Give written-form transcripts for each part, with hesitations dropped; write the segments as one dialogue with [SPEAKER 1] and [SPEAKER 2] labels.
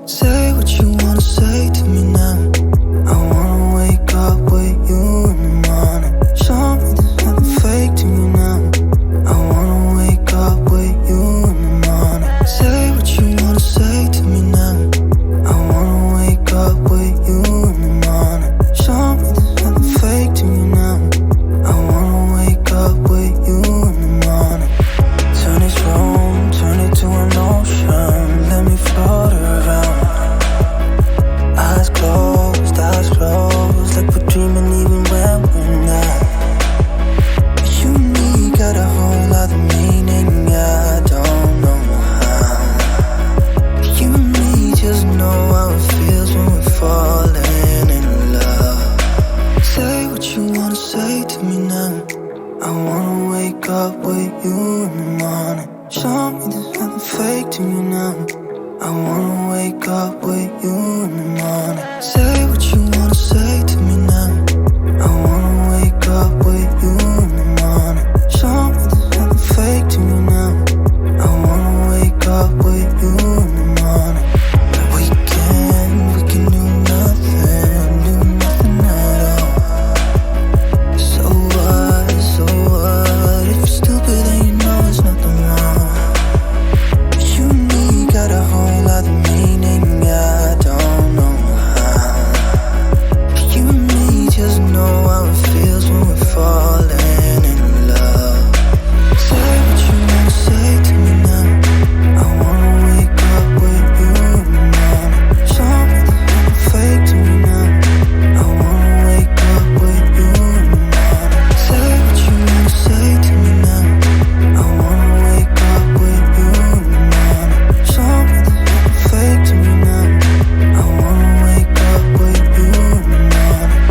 [SPEAKER 1] Say what you wanna say to me now. I wanna wake up with you in the morning. Show me there's nothing fake to me now. I wanna wake up with you in the morning. Say what you wanna say to me now. I wanna wake up with you in the morning. Show me there's nothing fake to me now. I wanna wake up with you in the morning. Turn this room, turn it to an ocean. Let me float around. Eyes closed, like we're dreaming even when we're not. You and me got a whole other meaning, I don't know how. You and me just know how it feels when we're falling in love. Say what you wanna say to me now. I wanna wake up with you in the morning. Show me there's nothing fake to me now. I wanna wake up with you in the morning. Say what you wanna say to me now. I wanna wake up with you in the morning. Show me there's nothing fake to me now. I wanna wake up with you in the morning. We can do nothing at all. So what, if you're stupid then you know there's nothing wrong. You and me got a whole other meaning, I don't know how. You and me just know how it feels when we're falling in love. Say what you wanna say to me now. I wanna wake up with you in the morning. Show me there's nothing fake to me now. I wanna wake up with you in the morning. Say what you wanna say to me now. I wanna wake up with you in the morning. Show me there's nothing fake to me now. I wanna wake up with you in the morning.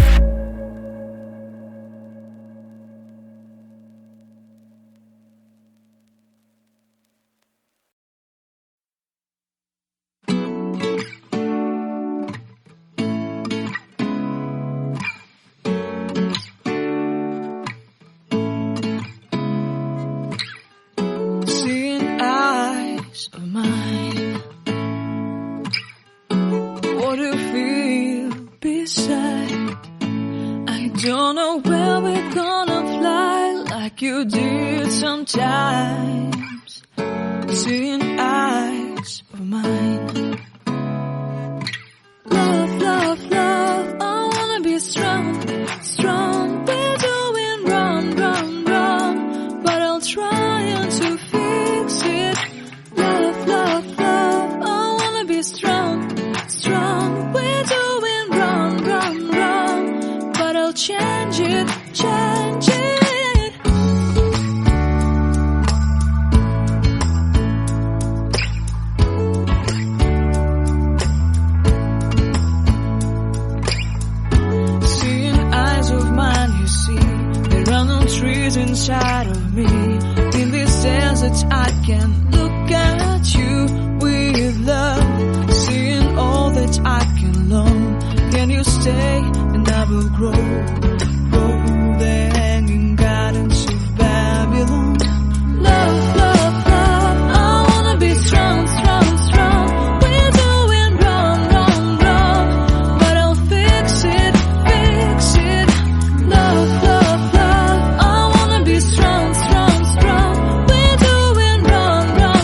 [SPEAKER 2] Seeing eyes of mine, what do you feel beside? I don't know where we're gonna fly like you did sometimes. Seeing eyes of mine. Love, love, love, I wanna be strong, strong. We're doing wrong, wrong, wrong, but I'll try to fix it. Love, love, love, I wanna be strong, strong. We're doing wrong, wrong, wrong, but I'll change it, change it. Seeing eyes of mine, you see, there are no trees inside of me. In this desert I can look at you with love. Seeing all that I can learn. Can you stay and I will grow, grow the hanging gardens of Babylon. Love, love, love, I wanna be strong, strong, strong. We're doing wrong, wrong, wrong, but I'll fix it, fix it. Love, love, love, I wanna be strong, strong, strong. We're doing wrong, wrong,